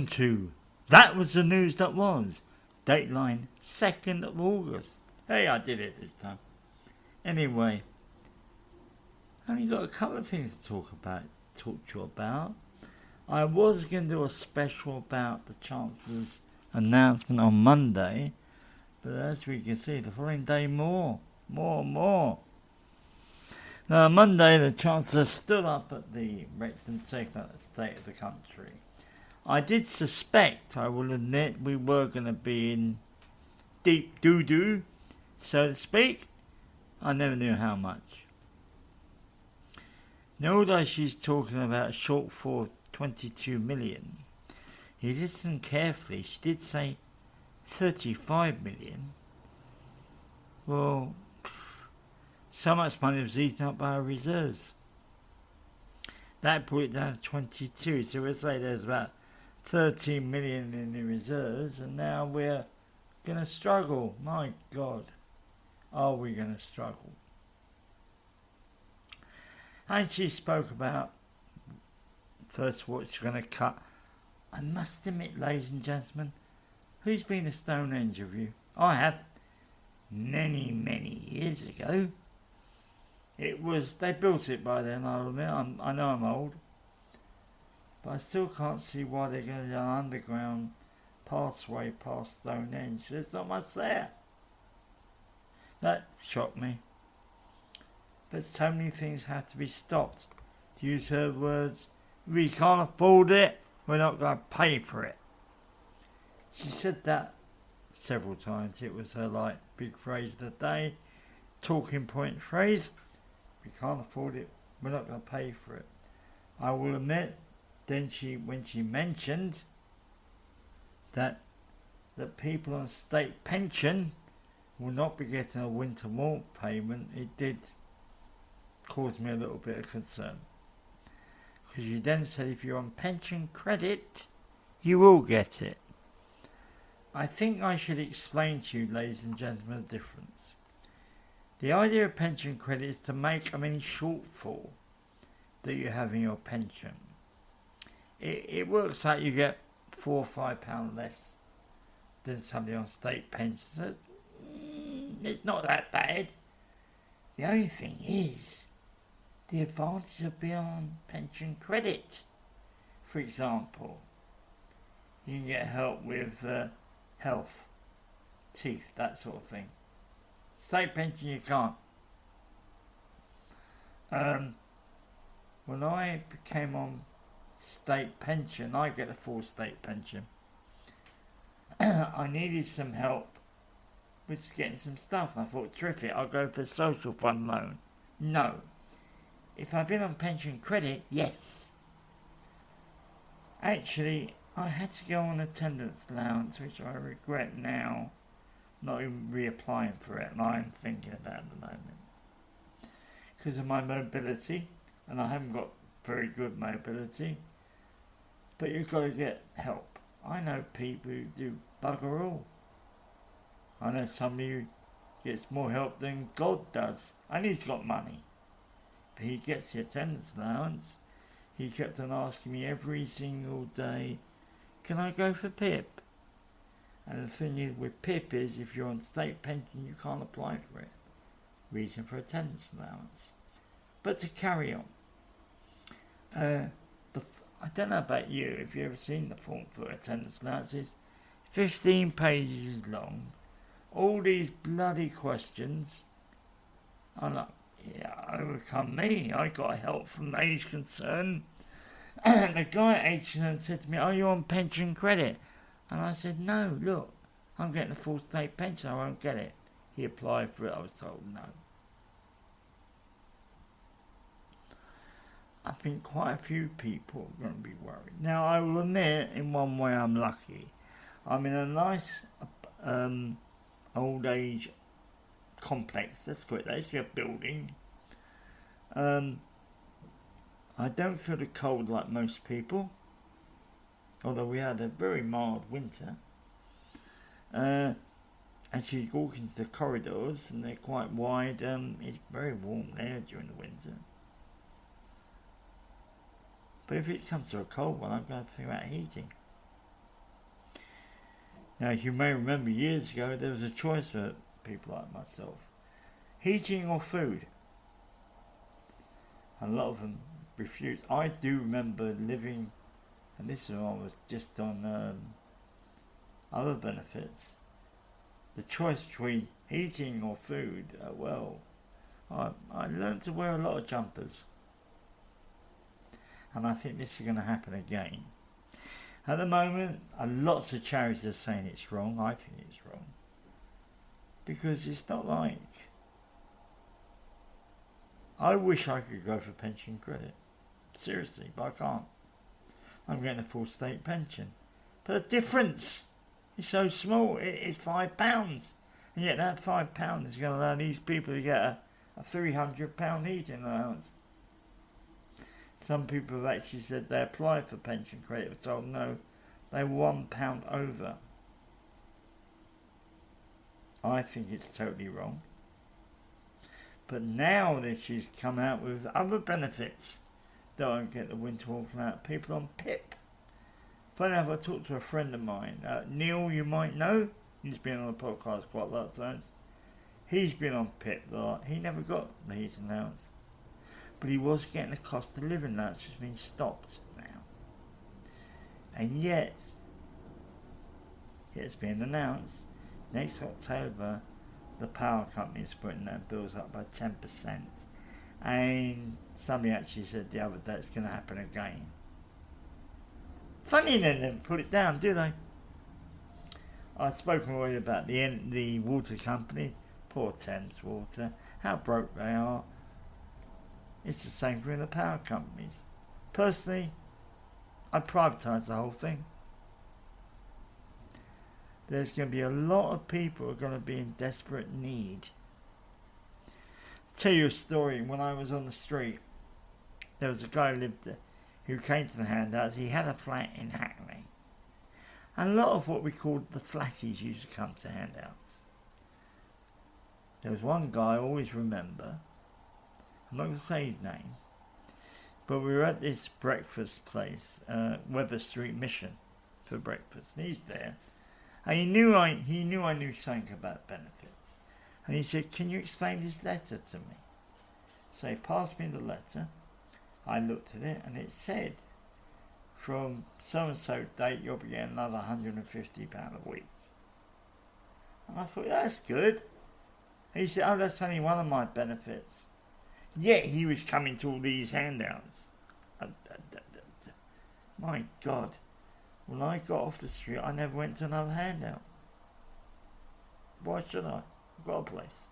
Welcome to That Was the News That Was, Dateline 2nd of August. Hey, I did it this time. Anyway, only got a couple of things to talk to you about. I was going to do a special about the Chancellor's announcement on Monday, but as we can see, the following day more. Now, on Monday, the Chancellor stood up at the rectum to talk about the state of the country. I did suspect, I will admit, we were going to be in deep doo-doo, so to speak. I never knew how much. Now, although she's talking about a shortfall of 22 million, if you listen carefully, she did say 35 million. Well, so much money was eaten up by our reserves. That brought it down to 22, so we'll say there's about 13 million in the reserves, and now we're going to struggle. My God, are we going to struggle? And she spoke about, first of all, she's going to cut. I must admit, ladies and gentlemen, who's been to Stonehenge of you? I have. Many years ago. They built it by then, I'll admit. I know I'm old. But I still can't see why they're going to do an underground pathway past Stonehenge. There's not much there. That shocked me. But so many things have to be stopped. To use her words, we can't afford it, we're not going to pay for it. She said that several times. It was her big phrase of the day, talking point phrase. We can't afford it, we're not going to pay for it. I will admit, then when she mentioned that the people on state pension will not be getting a winter warmth payment, it did cause me a little bit of concern. Because she then said if you're on pension credit, you will get it. I think I should explain to you, ladies and gentlemen, the difference. The idea of pension credit is to make up any shortfall that you have in your pension. It works out you get £4 or £5 less than somebody on state pension. So it's not that bad. The only thing is the advantage of being on pension credit. For example, you can get help with health, teeth, that sort of thing. State pension you can't. When I became on state pension, I get a full state pension. I needed some help with getting some stuff. I thought, terrific, I'll go for a social fund loan. No. If I'd been on pension credit, yes. Actually, I had to go on attendance allowance, which I regret now, not even reapplying for it, and I'm thinking about it at the moment. Because of my mobility, and I haven't got very good mobility, but you've got to get help. I know people who do bugger all. I know somebody who gets more help than God does, and he's got money. But he gets the attendance allowance. He kept on asking me every single day, can I go for PIP? And the thing is with PIP is if you're on state pension you can't apply for it. Reason for attendance allowance. But to carry on, I don't know about you, if you've ever seen the form for attendance allowance, it's 15 pages long. All these bloody questions. I'm like, yeah, overcome me. I got help from Age Concern. And the guy at Age Concern said to me, are you on pension credit? And I said, no, look, I'm getting a full state pension, I won't get it. He applied for it, I was told no. I think quite a few people are going to be worried. Now, I will admit, in one way I'm lucky. I'm in a nice old age complex, let's call it that. It's a building. I don't feel the cold like most people, although we had a very mild winter. As you walk into the corridors, and they're quite wide, it's very warm there during the winter. But if it comes to a cold one, I'm going to think about heating. Now, you may remember years ago there was a choice for people like myself: heating or food. A lot of them refused. I do remember living, and this one I was just on other benefits. The choice between heating or food, I learned to wear a lot of jumpers. And I think this is going to happen again. At the moment, lots of charities are saying it's wrong. I think it's wrong. Because it's not like... I wish I could go for pension credit. Seriously, but I can't. I'm getting a full state pension. But the difference is so small. It's £5. And yet that £5 is going to allow these people to get a £300 heating allowance. Some people have actually said they applied for pension credit, were told no, they were £1 over. I think it's totally wrong. But now that she's come out with other benefits, don't get the windfall from that. People on PIP. Funny enough, I talked to a friend of mine, Neil, you might know. He's been on the podcast quite a lot of times. He's been on PIP a lot. He never got the heating allowance. But he was getting a cost of living allowance, which has been stopped now. And yet, it's been announced, next October, the power company is putting their bills up by 10%. And somebody actually said the other day it's going to happen again. Funny they didn't put it down, do they? I've spoken already about the water company, poor Thames Water, how broke they are. It's the same for the power companies. Personally, I'd privatise the whole thing. There's going to be a lot of people who are going to be in desperate need. Tell you a story. When I was on the street, there was a guy who lived there who came to the handouts. He had a flat in Hackney. And a lot of what we called the flatties used to come to handouts. There was one guy I always remember. I'm not going to say his name. But we were at this breakfast place, Weber Street Mission, for breakfast. And he's there. And he knew I knew something about benefits. And he said, "Can you explain this letter to me?" So he passed me the letter. I looked at it and it said, from so-and-so date, you'll be getting another £150 a week. And I thought, that's good. And he said, "Oh, that's only one of my benefits." Yet he was coming to all these handouts. My God. When I got off the street, I never went to another handout. Why should I? I've got a place.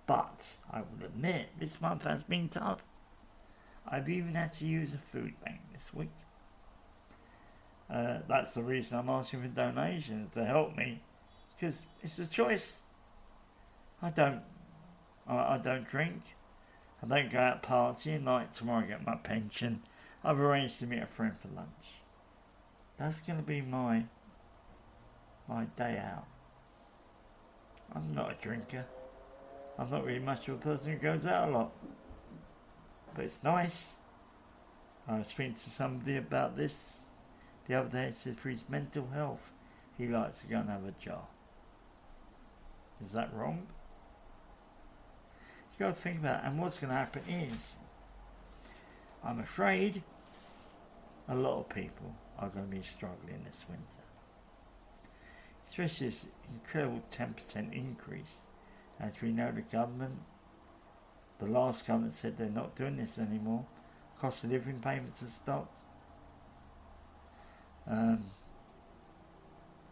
But I will admit, this month has been tough. I've even had to use a food bank this week. That's the reason I'm asking for donations, to help me, because it's a choice. I don't drink. I don't go out partying. Like tomorrow I get my pension. I've arranged to meet a friend for lunch. That's going to be my day out. I'm not a drinker. I'm not really much of a person who goes out a lot. But it's nice. I was speaking to somebody about this the other day. It said for his mental health, he likes to go and have a jar. Is that wrong? You got to think about it. And what's going to happen is, I'm afraid a lot of people are going to be struggling this winter. Especially this incredible 10% increase. As we know, the last government said they're not doing this anymore. Cost of living payments have stopped.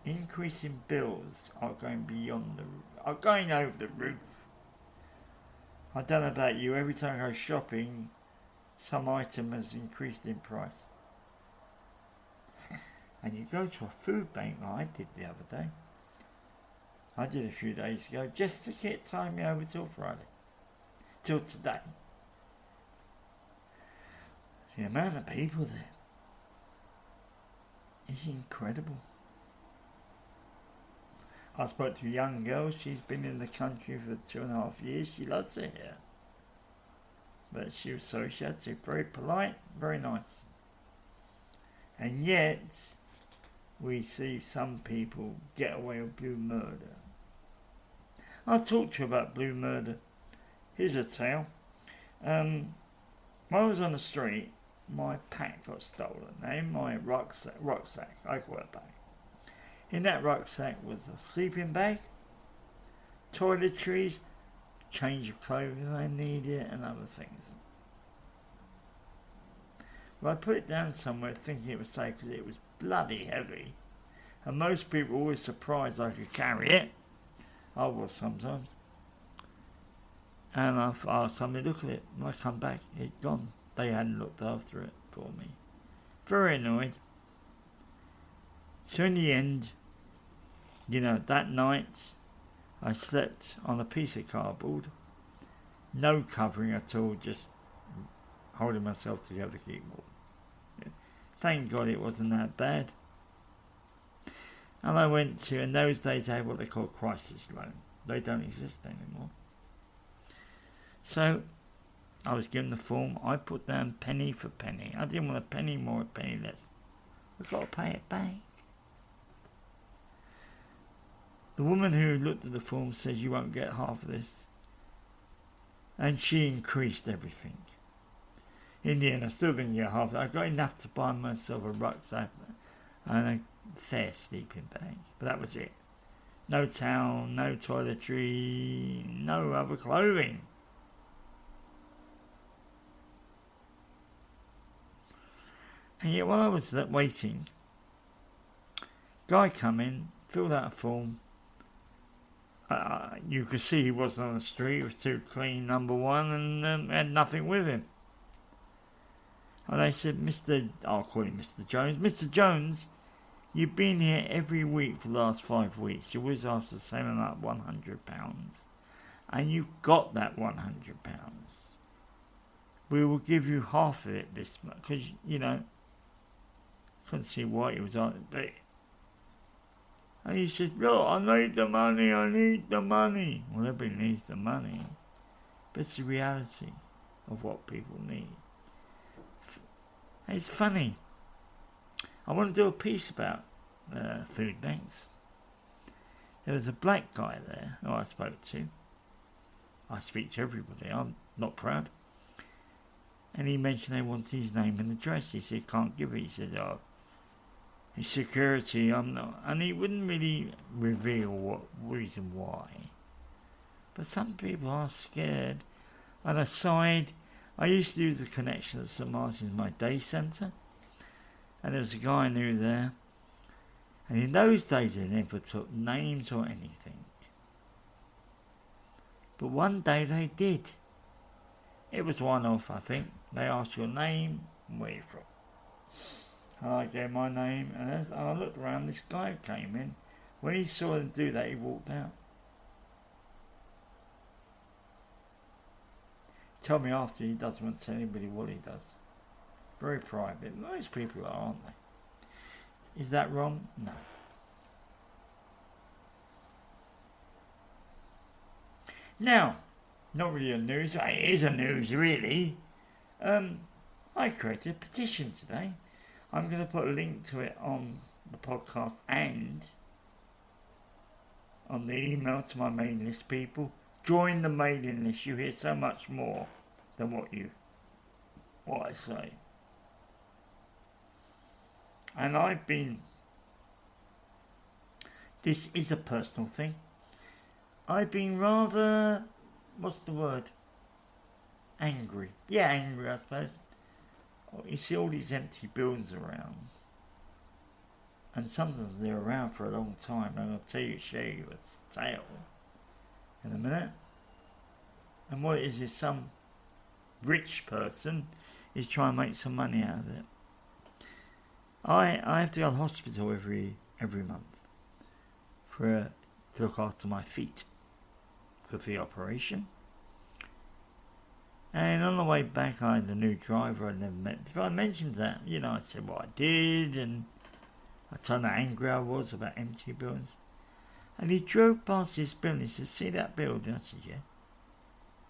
Increasing bills are going over the roof. I don't know about you, every time I go shopping, some item has increased in price. And you go to a food bank like I did the other day. I did a few days ago, just to get time me over till Friday. Till today. The amount of people there is incredible. I spoke to a young girl, she's been in the country for 2.5 years, she loves it here. But she was so she had to, very polite, very nice. And yet, we see some people get away with blue murder. I'll talk to you about blue murder. Here's a tale. When I was on the street, my pack got stolen. Now in my rucksack, I call it a bag. In that rucksack was a sleeping bag, toiletries, change of clothing I needed, and other things. Well, I put it down somewhere thinking it was safe because it was bloody heavy. And most people were always surprised I could carry it. I was sometimes. And I asked somebody to look at it. When I come back, it'd gone. They hadn't looked after it for me. Very annoyed. So in the end, that night, I slept on a piece of cardboard. No covering at all, just holding myself together to keep warm. Thank God it wasn't that bad. And I went to, in those days, they had what they call crisis loan. They don't exist anymore. So, I was given the form. I put down penny for penny. I didn't want a penny more, a penny less. I've got to pay it back. The woman who looked at the form says you won't get half of this. And she increased everything. In the end, I still didn't get half of it. I got enough to buy myself a rucksack and a fair sleeping bag. But that was it. No towel, no toiletry, no other clothing. And yet while I was waiting, guy come in, filled out a form. You could see he wasn't on the street. It was too clean, number one, and had nothing with him. And they said, I'll call him Mr. Jones. Mr. Jones, you've been here every week for the last 5 weeks. You always ask for the same amount, £100. And you got that £100. We will give you half of it this month. Because, couldn't see why he was on it. And he said, look, I need the money. Well, everybody needs the money. But it's the reality of what people need. It's funny. I want to do a piece about food banks. There was a black guy there who I spoke to. I speak to everybody. I'm not proud. And he mentioned they wanted his name and address. He said, can't give it. He said, it's security, I'm not. And he wouldn't really reveal what reason why. But some people are scared. And aside, I used to do the connection at St. Martin's, my day centre. And there was a guy I knew there. And in those days, they never took names or anything. But one day they did. It was one off, I think. They asked your name and where you're from. And I gave my name, and as I looked around, this guy came in. When he saw them do that, he walked out. He told me after he doesn't want to tell anybody what he does. Very private. Most people are, aren't they? Is that wrong? No. Now, not really a news. It is a news, really. I created a petition today. I'm going to put a link to it on the podcast and on the email to my mailing list people. Join the mailing list. You hear so much more than what I say. And this is a personal thing. I've been rather, angry. Yeah, angry, I suppose. You see all these empty buildings around. And sometimes they're around for a long time. I'm going to share you a tale in a minute. And what it is some rich person is trying to make some money out of it. I have to go to the hospital every month to look after my feet for the operation. And on the way back, I had a new driver I'd never met before. I mentioned that, I said what I did, and I told him how angry I was about empty buildings. And he drove past this building. He said, see that building? I said, yeah.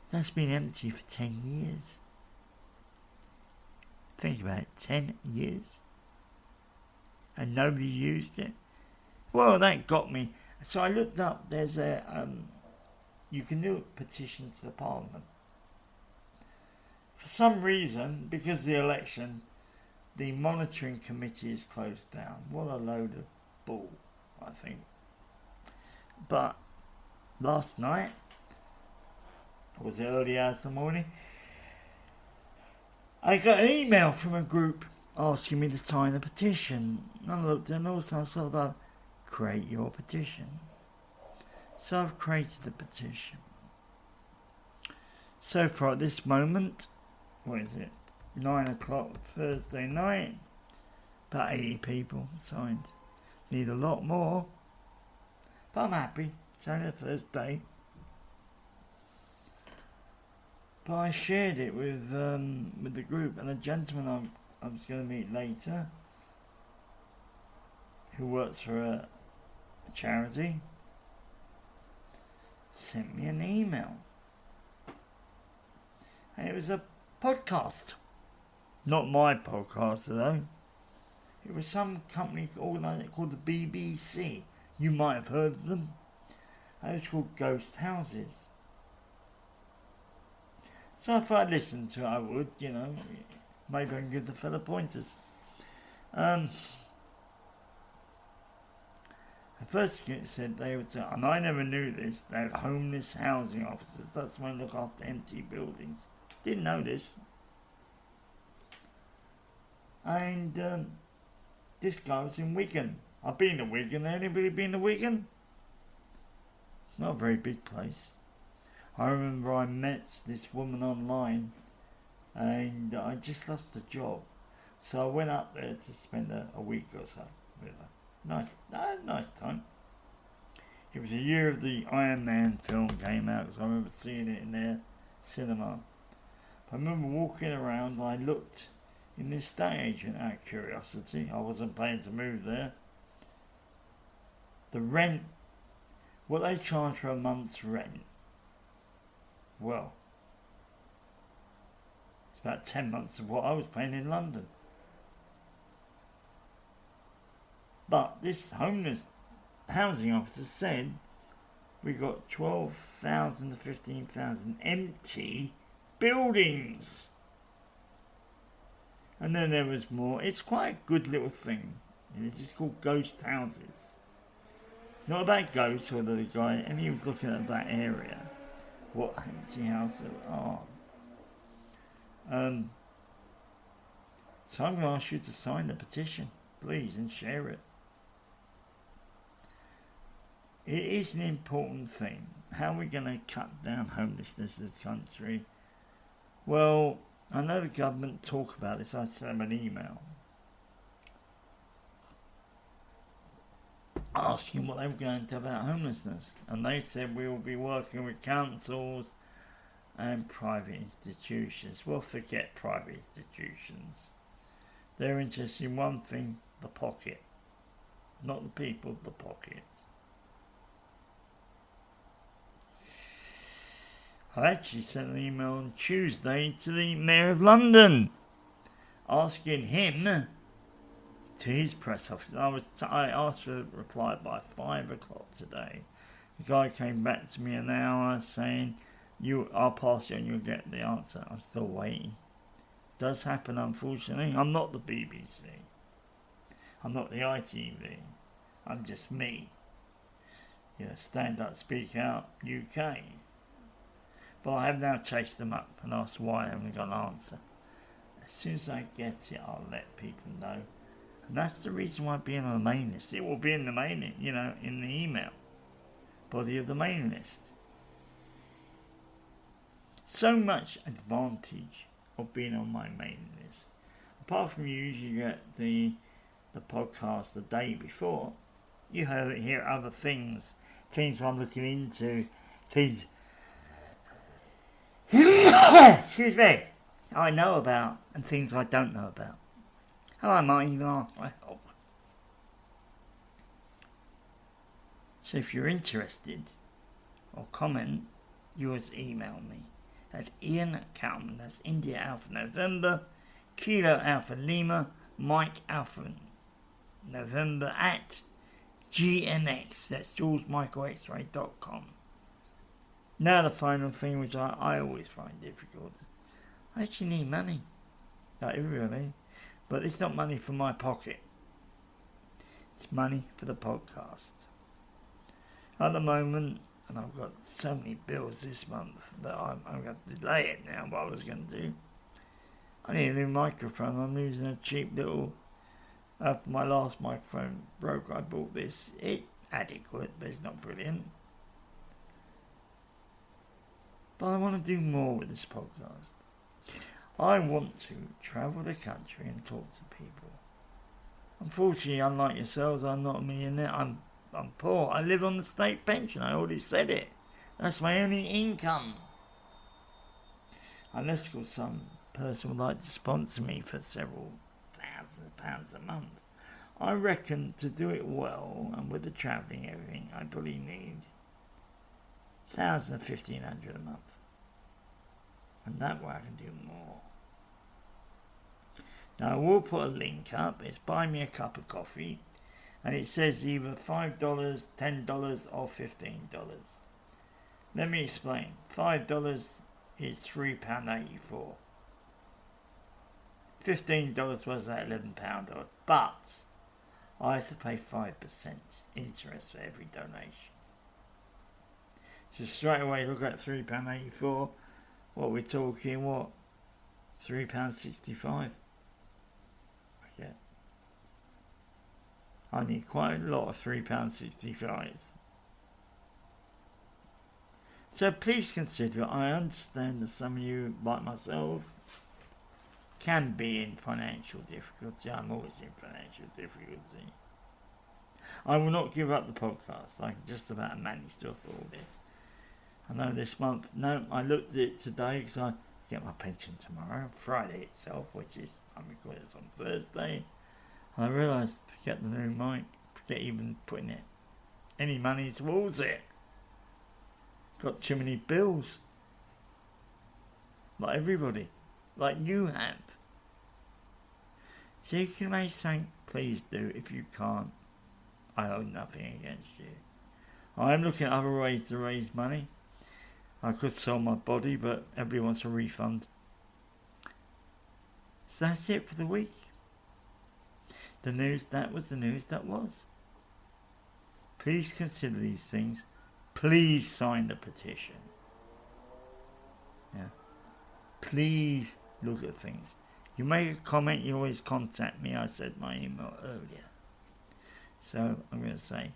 That's been empty for 10 years. Think about it, 10 years. and nobody used it. Well, that got me. So I looked up, there's you can do petitions to the Parliament. For some reason, because of the election, the monitoring committee is closed down. What a load of bull, I think. But last night, it was early hours of the morning, I got an email from a group asking me to sign a petition. And I looked and also I saw about create your petition. So I've created a petition. So far at this moment, what is it? 9 o'clock Thursday night. About 80 people signed. Need a lot more. But I'm happy. It's only the first day. But I shared it with the group, and a gentleman I was going to meet later, who works for a charity, sent me an email. And it was a podcast. Not my podcast though. It was some company organised called the BBC. You might have heard of them. And it was called Ghost Houses. So if I listened to it, I would, maybe I can give the fella pointers. The first thing it said they would say, and I never knew this, they have homeless housing officers. That's when they look after empty buildings. Didn't know this. And this guy was in Wigan. I've been to Wigan. Anybody been to Wigan? Not a very big place. I remember I met this woman online and I just lost the job. So I went up there to spend a week or so with her. Nice time. It was a year of the Iron Man film came out, because I remember seeing it in their cinema. I remember walking around and I looked in the estate agent out of curiosity. I wasn't planning to move there. The rent, what they charge for a month's rent, well, it's about 10 months of what I was paying in London. But this homeless housing officer said we got 12,000 to 15,000 empty buildings. And then there was more. It's quite a good little thing. It's just called Ghost Houses. Not about ghosts, or the guy, and he was looking at that area. What empty houses are. So I'm going to ask you to sign the petition, please, and share it. It is an important thing. How are we going to cut down homelessness in this country? Well, I know the government talk about this. I sent them an email asking what they were going to do about homelessness. And they said we will be working with councils and private institutions. Well, forget private institutions. They're interested in one thing, the pocket. Not the people, the pockets. I actually sent an email on Tuesday to the Mayor of London asking him to his press office. I asked for a reply by 5 o'clock today. The guy came back to me an hour saying, I'll pass it and you'll get the answer. I'm still waiting. It does happen, unfortunately. I'm not the BBC. I'm not the ITV. I'm just me. Stand up, speak out, UK. But I have now chased them up and asked why I haven't got an answer. As soon as I get it, I'll let people know. And that's the reason why being on the main list. It will be in the main, in the email body of the main list. So much advantage of being on my main list. Apart from you usually get the podcast the day before, you hear other things I'm looking into, things excuse me, I know about and things I don't know about. And I might even ask for help. So if you're interested or comment, you always email me at Ian Cowman, that's India Alpha November, Kilo Alpha Lima, Mike Alpha November at GMX. That's GeorgeMichaelXray.com. Now the final thing, which I always find difficult. I actually need money. Not everybody. But it's not money from my pocket. It's money for the podcast. At the moment, and I've got so many bills this month that I'm going to delay it now, what I was going to do. I need a new microphone. I'm using a cheap little... After my last microphone broke, I bought this. It's adequate, but it's not brilliant. But I want to do more with this podcast. I want to travel the country and talk to people. Unfortunately, unlike yourselves, I'm not a millionaire. I'm poor. I live on the state pension. I already said it. That's my only income. Unless some person would like to sponsor me for several £1,000s a month. I reckon to do it well, and with the travelling and everything, I probably need £1,000 to £1,500 a month. And that way I can do more. Now I will put a link up. It's Buy Me a Cup of Coffee. And it says either $5, $10 or $15. Let me explain. $5 is £3.84. $15 was that £11, but I have to pay 5% interest for every donation. So straight away look at £3.84. What we're talking, what? £3.65. Okay. I need quite a lot of £3.65s. So please consider it. I understand that some of you, like myself, can be in financial difficulty. I'm always in financial difficulty. I will not give up the podcast. I can just about manage to afford it. I know this month, no, I looked at it today because I get my pension tomorrow, Friday itself, which is, I'm recording this on Thursday. And I realised, forget the new mic, forget even putting it, any money towards it. Got too many bills. Like everybody. Like you have. So you can make something, please do. If you can't, I hold nothing against you. I'm looking at other ways to raise money. I could sell my body, but everybody wants a refund. So that's it for the week. The news, that was the news that was. Please consider these things. Please sign the petition. Yeah. Please look at things. You make a comment, you always contact me. I said my email earlier. So I'm going to say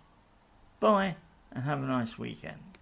bye and have a nice weekend.